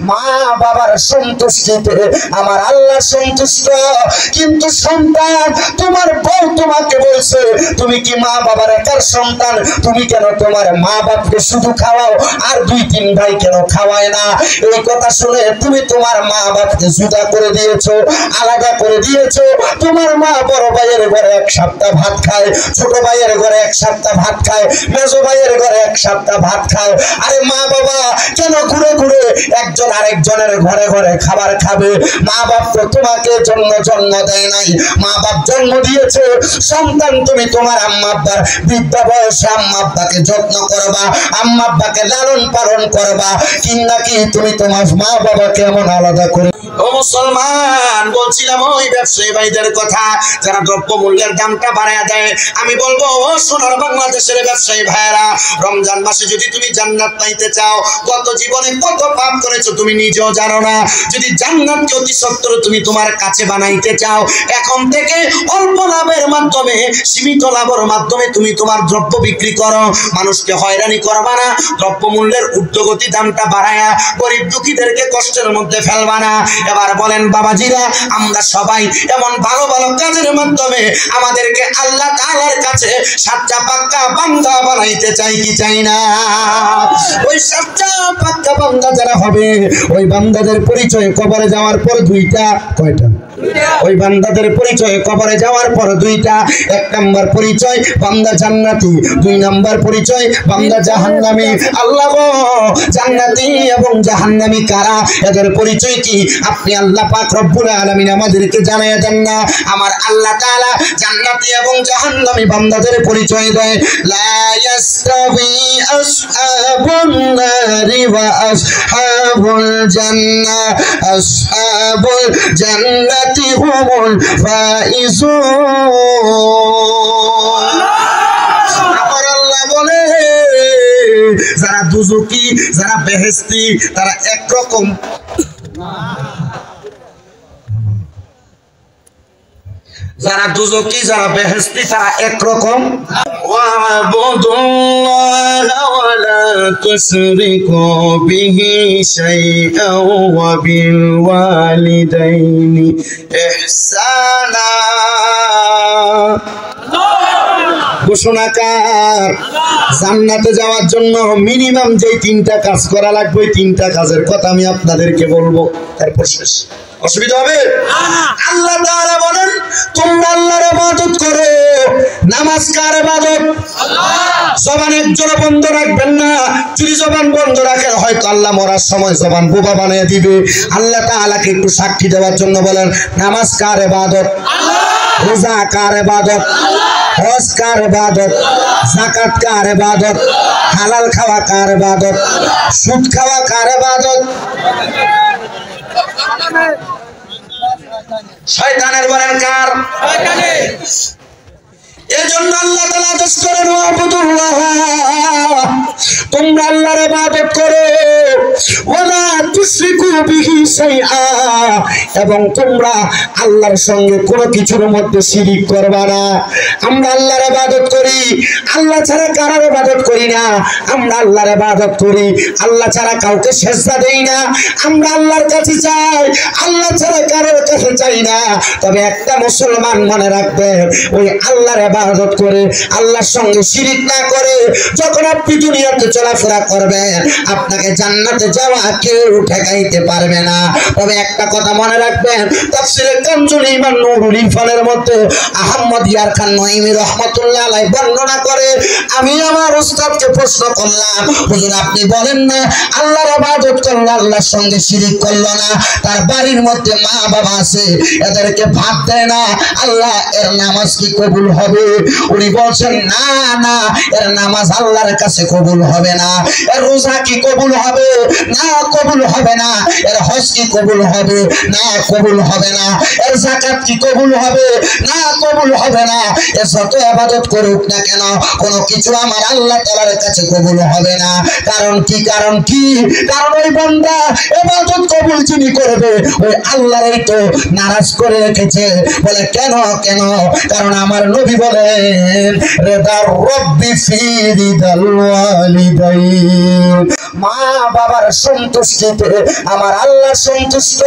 মা বাবার সন্তুষ্টিতে আমার আল্লাহ সন্তুষ্ট। কিন্তু সন্তান, তোমার বউ তোমাকে বলছে তুমি কি মা বাবার একার সন্তান, তুমি কেন তোমার মা বাপকে শুধু খাওয়াও আর 2-3 ভাই কেন খাওয়ায় না? এই কথা শুনে তুমি তোমার মা বাপকে জুদা করে দিয়েছো, আলাদা করে দিয়েছো। তোমার মা বড় ভাইয়ের ঘরে 1 সপ্তাহ ভাত খায়, ছোট ভাইয়ের ঘরে 1 সপ্তাহ ভাত খায়, মেজো ভাইয়ের ঘরে 1 সপ্তাহ ভাত খায়। আরে মা বাবা কেন ঘুরে ঘুরে একজন আরেকজনের ঘরে ঘরে খাবার খাবে? মা বাপ তো তোমাকে জন্ম দেয় নাই, মা বাপ জন্ম দিয়েছে। সন্তান, তুমি তোমার আম্মা আব্বার বৃদ্ধা বয়সে আম্মা আব্বাকে যত্ন করবা, আম্মা আব্বাকে লালন পালন করবা, নাকি তুমি তোমার মা বাবাকে এমন আলাদা করে? ও মুসলমান, বলছিলাম ওই ব্যবসায়ী ভাইদের কথা যারা দ্রব্য মূল্যের দামটা বাড়ায় দেয়। আমি বলবো ও সোনার বাংলাদেশের ব্যবসায়ী ভাইরা, রমজান মাসে যদি তুমি জান্নাত পাইতে চাও, গত জীবনে কত পাপ করেছো তুমি নিজেও জানো না। যদি জান্নাতকে অতি সত্বর তুমি তোমার কাছে বানাইতে চাও, এখন থেকে অল্প লাভের মাধ্যমে, সীমিত লাভের মাধ্যমে তুমি তোমার দ্রব্য বিক্রি করো। মানুষকে হয়রানি করবা না, দ্রব্য মূল্যের ঊর্ধ্বগতি দামটা বাড়ায়া গরিব দুঃখীদেরকে কষ্টের মধ্যে ফেলবা না। এবার বলেন বাবাজিরা, আমরা সবাই এমন ভালো ভালো কাজের মাধ্যমে আমাদেরকে আল্লাহ তাআলার কাছে সাচ্চা পাক্কা বান্দা বানাইতে চাই কি চাই না? ওই সাচ্চা পাক্কা বান্দা যারা হবে, ওই বান্দাদের পরিচয় কবরে যাওয়ার পর 2টা। কয়টা? ওই বান্দাদের পরিচয় কবরে যাওয়ার পর 2টা। 1 নাম্বার পরিচয় বান্দা জান্নাতি, 2 নাম্বার পরিচয় বান্দা জাহান্নামী। আল্লাহ গো, জান্নাতি এবং জাহান্নামী কারা, এদের পরিচয় কি আপনি আল্লাহ পাক রব্বুল আলামিন আমাদেরকে জানায়া দেন না? আমার আল্লাহ তাআলা জান্নাতি এবং জাহান্নামী বান্দাদের পরিচয় দেয়। লা ইয়াসতাবি আসহাবুন নারি ওয়া আসহাবুল জান্নাহ, আসহাবুল জান্নাতি হুমুল ফাইজুন। আমার আল্লাহ বলে, যারা দুজকি যারা বেহেশতি তারা একরকম, যারা দুজকি যারা বেহেশতি তারা একরকম। ওয়াবুদুল্লাহ ওয়ালা তুশরিকু বিহি শাইআন ওয়া বিল ওয়ালিদাইনি ইহসানা। ঘোষণাকার, জান্নাতে যাওয়ার জন্য মিনিমাম যে 3টা কাজ করা লাগবে, 3টা কাজের কথা আমি আপনাদেরকে বলবো, তারপর শেষ। অসুবিধা হবে? আল্লাহ তাআলা বলেন তোমরা আল্লাহর ইবাদত করো। নামাজ কার ইবাদত? আল্লাহ। জবান একজোড়া বন্ধ রাখবেন না। যদি জবান বন্ধ রাখেন হয়তো আল্লাহ মরার সময় জবান বোবা বানিয়ে দিবে। আল্লাহ তাআলাকে একটু সাক্ষী দেওয়ার জন্য বলেন নামাজ কার ইবাদত? আল্লাহ। রোজা কার ইবাদত? আল্লাহ। হজ কার ইবাদত? যাকাত কার ইবাদত? হালাল খাওয়া কার ইবাদত? সুদ খাওয়া কার ইবাদত? শয়তানের। বলেন কার? শয়তানের। এজন্য আল্লাহ তাআলা আদেশ করেন ওয়াবুদুল্লাহ, তোমরা আল্লাহর ইবাদত করো, ওয়ালা তুশরিকু বিহি শাইআ, এবং তোমরা আল্লাহর সঙ্গে কোনো কিছুর মধ্যে শিরিক করবা না। আমরা আল্লাহর ইবাদত করি, আল্লাহ ছাড়া কারোর ইবাদত করি না। আমরা আল্লাহর ইবাদত করি, আল্লাহ ছাড়া কাউকে সিজদা দেই না। আমরা আল্লাহর কাছে চাই, আল্লাহ ছাড়া কারোর কাছে চাই না। তবে একটা মুসলমান মনে রাখবেন, ওই আল্লাহর ইবাদত করে আল্লাহর সঙ্গে শিরিক না করে যখন আপনি দুনিয়াতে চলাফেরা করবেন, আপনাকে জান্নাতে যাওয়া কেউ ঠেকাইতে পারবে না। তবে একটা কথা মনে রাখবেন, তাফসীরে কানজুল ঈমান নূরুল ইরফানের মধ্যে আহমদ ইয়ার খান নঈমী রাহমাতুল্লাহ আলাইহি বর্ণনা করে, আমি আমার উস্তাদকে প্রশ্ন করলাম, হুজুর আপনি বলেন না আল্লাহর ইবাদত করলো আল্লাহর সঙ্গে শিরিক করলো না, তার বাড়ির মধ্যে মা বাবা আছে, এদেরকে ভাত দেয় না, আল্লাহ এর নামাজ কি কবুল হবে? উনি বলছেন না না, এর নামাজ আল্লাহর কাছে কবুল হবে না। এর রোজা কি কবুল হবে? না, কবুল হবে না। এর হজ কি কবুল হবে? না, কবুল হবে না। এর যাকাত কি কবুল হবে? না, কবুল হবে না। এর যত ইবাদত করুক না কেন কোনো কিছু আমার আল্লাহ তাআলার কাছে কবুল হবে না। কারণ কি? কারণ কি? কারণ ওই বান্দা ইবাদত কবুল যিনি করবে ওই আল্লাহরই তো নারাজ করে রেখেছে। বলে কেন? কেন? কারণ আমার নবী বলেন রিদা রব্বি ফি রিদাল ওয়ালিদাইন। মা বাবার সন্তুষ্টিতে আমার আল্লাহ সন্তুষ্ট।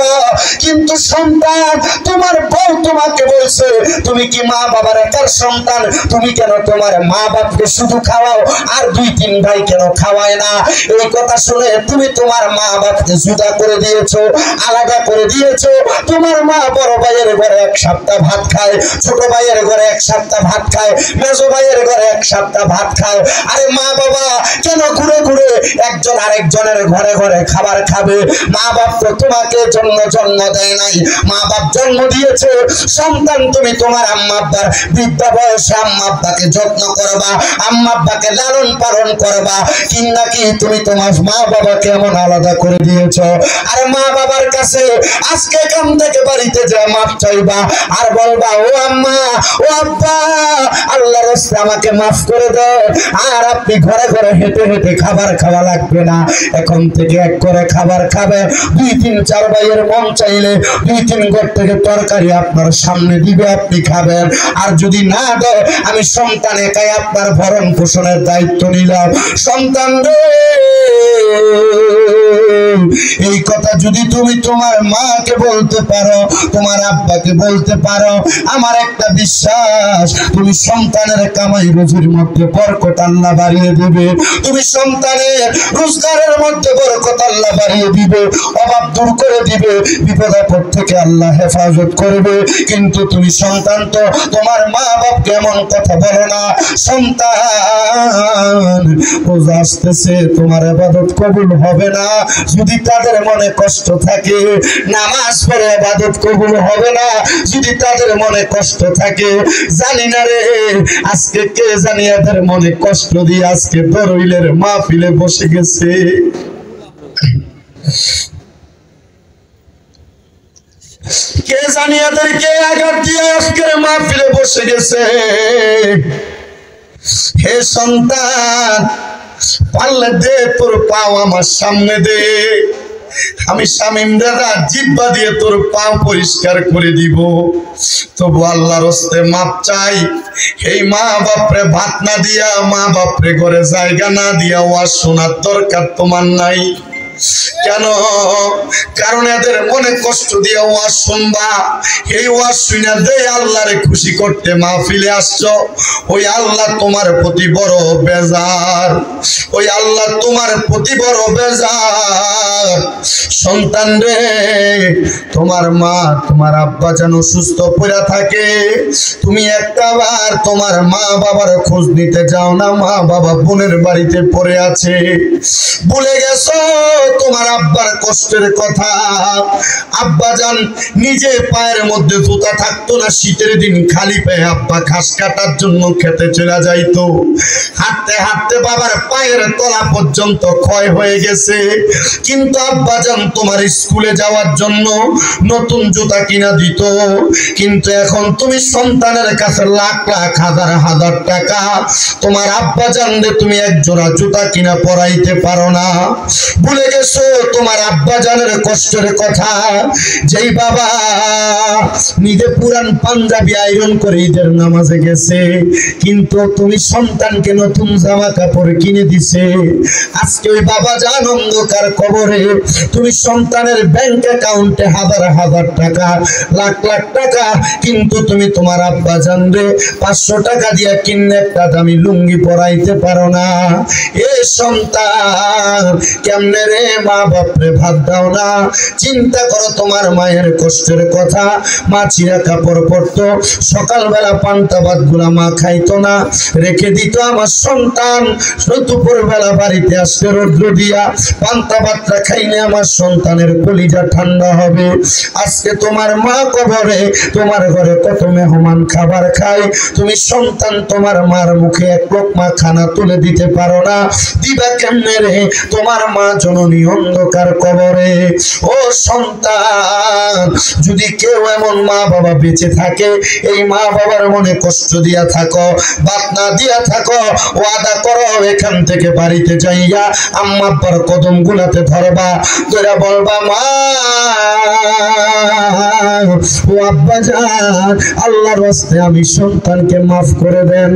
কিন্তু সন্তান, তোমার বউ তোমাকে বলছে তুমি কি মা বাবার একার সন্তান, তুমি কেন তোমার মা বাপকে শুধু খাওয়াও আর 2-3 ভাই কেন খাওয়ায় না? এই কথা শুনে তুমি তোমার মা বাপকে জুদা করে দিয়েছো, আলাদা করে দিয়েছো। তোমার মা বড় ভাইয়ের ঘরে 1 সপ্তাহ ভাত খায়, ছোট ভাইয়ের ঘরে 1 সপ্তাহ ভাত খায়, মেজো ভাইয়ের ঘরে 1 সপ্তাহ ভাত খায়। আরে মা বাবা কেন ঘুরে ঘুরে একজন আরেকজনের ঘরে ঘরে খাবার খাবে? মা বাপ তো তোমাকে জন্ম দেয় নাই, মা বাপ জন্ম দিয়েছে। সন্তান, তুমি তোমার আম্মা আব্বার বৃদ্ধা বয়সে আম্মা আব্বাকে যত্ন করবা, আম্মা আব্বাকে লালন পালন করবা, কিংবা কি তুমি তোমার মা বাবাকে এমন আলাদা করে দিয়েছো? আরে মা বাবার কাছে আজকে কাম থেকে বাড়িতে যা মাপ চাইবা আর বলবা, ও আম্মা, ও আব্বা, আল্লাহর রাস্তায় আমাকে মাফ করে দাও। আর আপনি ঘরে ঘরে হেঁটে হেঁটে খাবার খাওয়া লাগবে না, এখন থেকে এক করে খাবার খাবে। 2-3-4 ভাইয়ের মন চাইলে 2-3 ঘর থেকে তরকারি আপনার সামনে দিবে, আপনি খাবেন। আর যদি না দেয়, আমি সন্তান একাই আপনার ভরণ পোষণের দায়িত্ব নিলাম। সন্তান রে, এই কথা যদি তুমি তোমার মাকে বলতে পারো, তোমার আব্বাকে বলতে পারো, আমার একটা বিশ্বাস, তুমি সন্তানের কামাই রুজির মধ্যে বরকত আল্লাহ বাড়িয়ে দিবে। তুমি সন্তানের রোজগারের মধ্যে বরকত আল্লাহ বাড়িয়ে দিবে, অভাব দূর করে দিবে, বিপদ আপদ থেকে আল্লাহ হেফাজত করবে। কিন্তু তুমি সন্তান তো তোমার মা বাপকে এমন কথা বলো না। সন্তান, রোজা আসতেছে, তোমার ইবাদত কবুল হবে না যদি তাদের মনে কষ্ট থাকে। নামাজ পড়ে ইবাদত কবুল হবে না যদি তাদের মনে কষ্ট থাকে। জানি না রে, আজকে কে জানি এদের মনে কষ্ট দিয়ে আজকে দরইলের মাহফিলে বসে গেছে। কে জানি এদেরকে আঘাত দিয়ে আজকের মাহফিলে বসে গেছে। হে সন্তান, পারলে দে তোর পাও আমার সামনে দে, আমি শামীম দাদা জিহ্বা দিয়ে তোর পাও পরিষ্কার করে দিব। তবু আল্লাহর হস্তে মাপ চাই। এই মা বাপরে ভাত না দিয়া, মা বাপরে ঘরে জায়গা না দিয়া ওয়াজ শোনার দরকার তোমার নাই। কেন? কারণ এদের মনে কষ্ট দিয়ে ওয়াজ শুনবা। এই ওয়াজ শুনে দে আল্লাহরে খুশি করতে মাহফিলে আসছো, ওই আল্লাহ তোমার প্রতি বড় বেজার, ওই আল্লাহ তোমার প্রতি বড় বেজার। সন্তান রে, তোমার মা তোমার আব্বা যেন সুস্থ পড়ে থাকে, তুমি একটাবার তোমার মা বাবার খোঁজ নিতে যাও না। মা বাবা বোনের বাড়িতে পড়ে আছে, ভুলে গেছো তোমার আব্বার কষ্টের কথা। আব্বা জান নিজে পায়ের মধ্যে জুতা থাকতো না, শীতের দিন খালি পায়ে আব্বা ঘাস কাটার জন্য খেতে চলে যাইতো। হাঁটতে হাঁটতে বাবার পায়ের তলা পর্যন্ত ক্ষয় হয়ে গেছে। কিন্তু আব্বা জান তোমার স্কুলে যাওয়ার জন্য নতুন জুতা কিনা দিত। কিন্তু এখন তুমি সন্তানের কাছে লাখ লাখ হাজার হাজার টাকা, তোমার আব্বা জানলে তুমি এক জোড়া জুতা কিনা পরাইতে পারো না। ভুলে গেছো তোমার আব্বা জানের কষ্টের কথা। যেই বাবা নিজে পুরান পাঞ্জাবি আয়রন করে ঈদের নামাজে গেছে, কিন্তু তুমি সন্তানকে নতুন জামা কাপড় কিনে দিছে। আজকে ওই বাবা জান অন্ধকার কবরে, তুমি সন্তানের ব্যাংক অ্যাকাউন্টে হাজার হাজার টাকা, লাখ লাখ টাকা, কিন্তু তুমি তোমার আব্বা জানরে 500 টাকা দিয়ে কিনে একটা দামি লুঙ্গি পরাইতে পারো না। এ সন্তান, কেমনে রে মা বাপরে ভাত দাও না? চিন্তা করো তোমার মায়ের কষ্টের কথা। মা চিরা কাপড় পরতো, সকালবেলা পান্তা ভাত গুলা মা খাইতো না, রেখে দিত। আমার সন্তান দুপুর বেলা বাড়িতে আসলে রৌদ্র দিয়া পান্তা ভাতটা খাইলে আমার সন্তানের কলিজা ঠান্ডা হবে। আজকে তোমার মা কবরে, তোমার ঘরে কত মেহমান খাবার খায়, তুমি সন্তান তোমার মার মুখে এক লোকমা খানা তুলে দিতে পারো না। দিবা কেমনে রে? তোমার মা জননী অন্ধকার কবরে। ও সন্তান, যদি কেউ এমন মা বাবা বেঁচে থাকে, এই মা বাবার মনে কষ্ট দিয়া থাকো, বাত না দিয়া থাকো, ওয়াদা করো এখান থেকে বাড়িতে যাইয়া আম্মা আব্বার কদম গুলাতে ধরবা, তোরা বলবা, মা ও আব্বা জান, আল্লাহর রাস্তায় আমি সন্তানকে মাফ করে দেন।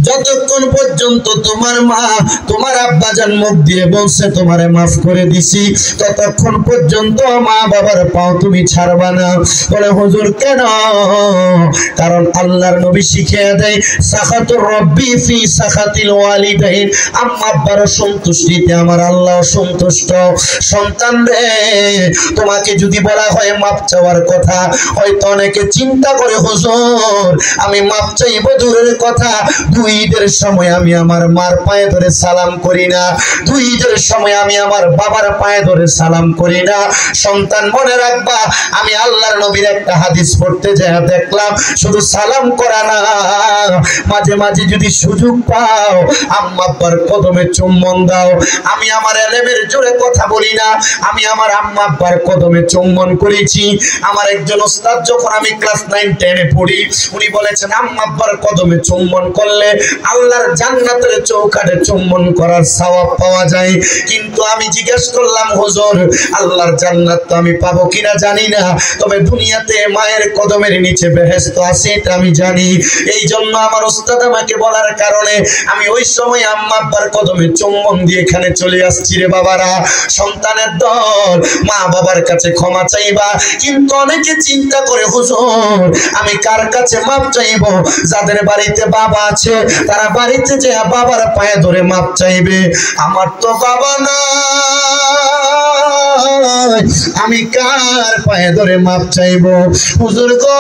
যতক্ষণ পর্যন্ত তোমার মা তোমার আব্বাজান মুখ দিয়ে বলছে তোমারে মাফ করে দিছি, ততক্ষণ পর্যন্ত মা বাবার পাও তুমি ছাড়বা না। বলে হুজুর কেন? কারণ আল্লাহর নবী শিখিয়ে দেয় সাখাতুর রব্বি ফি সাখাতিল ওয়ালিদাইন, আম্মা আব্বার সন্তুষ্টিতে আমার আল্লাহ সন্তুষ্ট। সন্তান রে, তোমাকে যদি বলা হয় মাপ চাওয়ার কথা, হয়তো অনেকে চিন্তা করে হুজুর আমি মাপ চাইবো দূরের কথা, দুই ঈদের সময় আমি আমার মার পায়ে ধরে সালাম করি না, দুই ঈদের সময় আমি আমার বাবার পায়ে ধরে সালাম করি না। সন্তান মনে রাখবা, আমি আল্লাহর নবীর একটা হাদিস পড়তে যাই দেখলাম শুধু সালাম করা না, মাঝে মাঝে যদি সুযোগ পাও আম্মা আব্বার কদমে চুম্বন দাও। আমি আমার এলেমের জোরে কথা বলি না, আমি আমার আম্মা আব্বার কদমে চুম্বন করেছি। আমার একজন ওস্তাদ যখন আমি ক্লাস 9-10 পড়ি, উনি বলেছেন আম্মা আব্বার কদমে চুম্বন করলে আল্লাহর জান্নাতের চৌকাঠে চুম্বন করার সওয়াব পাওয়া যায়। কিন্তু আমি জিজ্ঞেস করলাম হুজুর আল্লাহর জান্নাত তো আমি পাবো কিনা জানি না, তবে দুনিয়াতে মায়ের কদমের নিচে বেহেশত আছে এটা আমি জানি। এই জন্য আমার ওস্তাদ আমাকে বলার কারণে আমি ওই সময় আম্মা আব্বার কদমে চুম্বন দিয়ে এখানে চলে আসছি। রে বাবারা, সন্তানের দল মা বাবার কাছে ক্ষমা চাইবা, কিন্তু অনেকে চিন্তা করে হুজুর আমি কার কাছে মাপ চাইবো? যাদের বাড়িতে বাবা আছে তারা বাড়িতে যে বাবার পায়ে ধরে মাপ চাইবে। আমার তো বাবা না, আমি কার পায়ে ধরে মাপ চাইবো? হুজুর গো,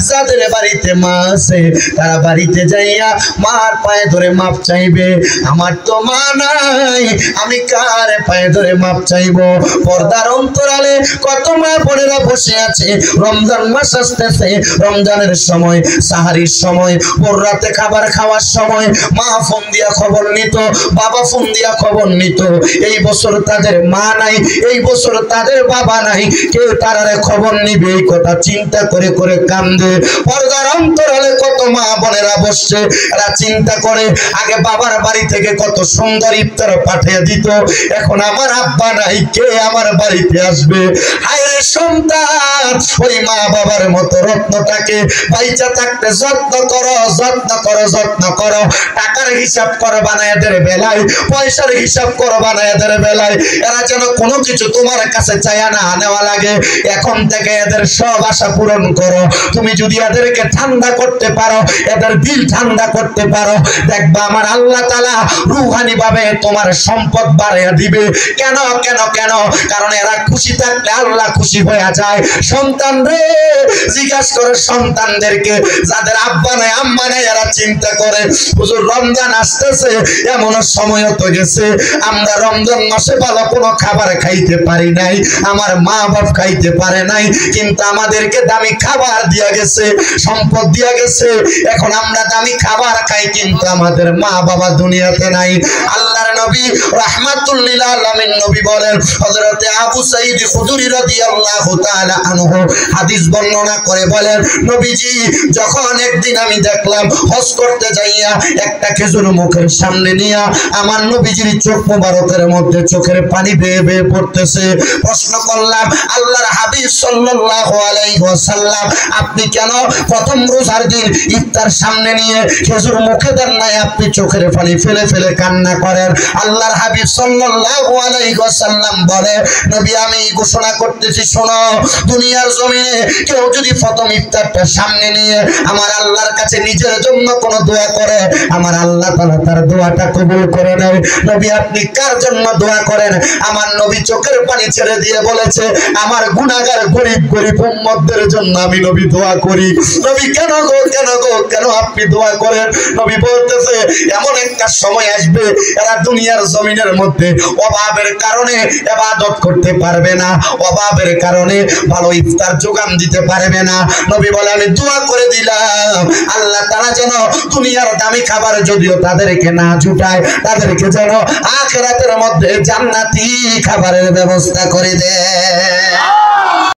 যাদের বাড়িতে মা আছে তারা বাড়িতে যাইয়া মার পায়ে ধরে মাপ চাইবে। আমার তো মা নাই, আমি কার পায়ে ধরে মাপ চাইবো? পর্দার অন্তরালে কত মা বোনেরা বসে আছে, রমজান মাস আসতেছে, রমজানের সময় সাহারির সময় ভোর রাতে খাবার খাওয়ার সময় মা ফোন দিয়া খবর নিত, বাবা ফোন দিয়া খবর নিত। এই বছর তাদের মা নাই, এই বছর তাদের বাবা নাই, কেউ তারারে খবর নিবে এই কথা চিন্তা করে করে কান্দে। পর্দার অন্তরালে কত মা বোনেরা বসছে, এরা চিন্তা করে আগে বাবার বাড়ি থেকে কত সুন্দর ইফতার পাঠিয়ে দিত, এখন আমার আব্বা নাই, কে আমার বাড়িতে আসবে? হায় রে সন্তান, ওই মা বাবার মতো রত্নটাকে বাইচা থাকতে যত্ন করো, যত্ন করো, যত্ন করো। টাকার হিসাব করবা না এদের বেলায়, পয়সার হিসাব করবা না এদের বেলায়। এরা যেন কোনো কিছু তোমার কাছে চায়া না নেওয়া লাগে। এখন থেকে এদের সব আশা পূরণ করো। তুমি যদি এদেরকে ঠান্ডা করতে পারো, এদের দিল ঠান্ডা করতে পারো, দেখবা আমার আল্লাহ তাআলা রূহানি ভাবে তোমার সম্পদ বাড়িয়ে দিবে। কেন কেন কেন? কারণ এরা খুশি থাকলে আল্লাহ খুশি হয়ে যায়। সন্তান রে, জিজ্ঞাসা করে সন্তানদেরকে, যাদের আব্বা নাই আম্মা নাই, এরা চিন্তা করে হুজুর রমজান আসতেছে, এমন সময় তো গেছে আমরা রমজান মাসে ভালো কোনো খাবার খাইতে পারি নাই, আমার মা বাপ খাইতে পারে নাই, কিন্তু আমাদেরকে দামি খাবার দিয়া গেছে, সম্পদ দিয়া গেছে, এখন আমরা দামি খাবার খাই, কিন্তু আমাদের মা বাবা দুনিয়াতে নাই। আল্লাহর নবী রাহমাতুল লিল আলামিন নবী বলেন, হযরতে আবু সাঈদ খুদরি রাদিয়াল্লাহু তাআলা আনহু হাদিস বর্ণনা করে বলেন, নবীজি যখন একদিন আমি দেখলাম হজ করতে যাইয়া একটা খেজুর মুখের সামনে নিয়া আমার নবীজির চোখ মোবারকের মধ্যে চোখের পানি বেয়ে বেয়ে পড়তেছে। প্রশ্ন করলাম, আল্লাহর হাবিব সাল্লাল্লাহু আলাইহি ওয়াসাল্লাম আপনি কেন প্রথম রোজার দিন ইফতার সামনে নিয়ে খেজুর মুখে দেন নাই, আপনি চোখের পানি ফেলে ফেলে কান্না করেন? আল্লাহর হাবিব সাল্লাল্লাহু আলাইহি ওয়াসাল্লাম বলে, নবী আমি ঘোষণা করতেছি শোনো, দুনিয়ার জমিনে কেউ যদি প্রথম ইফতারটা সামনে নিয়ে আমার আল্লাহর কাছে নিজের জন্য কোনো দোয়া করে, আমার আল্লাহ তাআলা তার দোয়াটা কবুল করে নেয়। নবী আপনি কার জন্য দোয়া করেন? আমার নবী চোখের পানি ছেড়ে দিয়ে বলেছে, আমার গুনাহগার গরিব গরিব উম্মতদের জন্য আমি নবী দোয়া করি। নবী কেন গো, কেন গো, কেন আপনি দোয়া করেন? নবী বলতেছে, এমন একটা সময় আসবে এরা দুনিয়ার জমিনের মধ্যে অভাবের কারণে ইবাদত করতে পারবে না, অভাবের কারণে ভালো ইফতার যোগান দিতে পারবে না। নবী বলে আমি দোয়া করে দিলাম আল্লাহ তাআলা যেন দুনিয়ার দামি খাবার যদিও তাদেরকে না জুটায়, তাদেরকে যেন আখিরাতের মধ্যে জান্নাতি খাবারের ব্যবস্থা করে দেয়।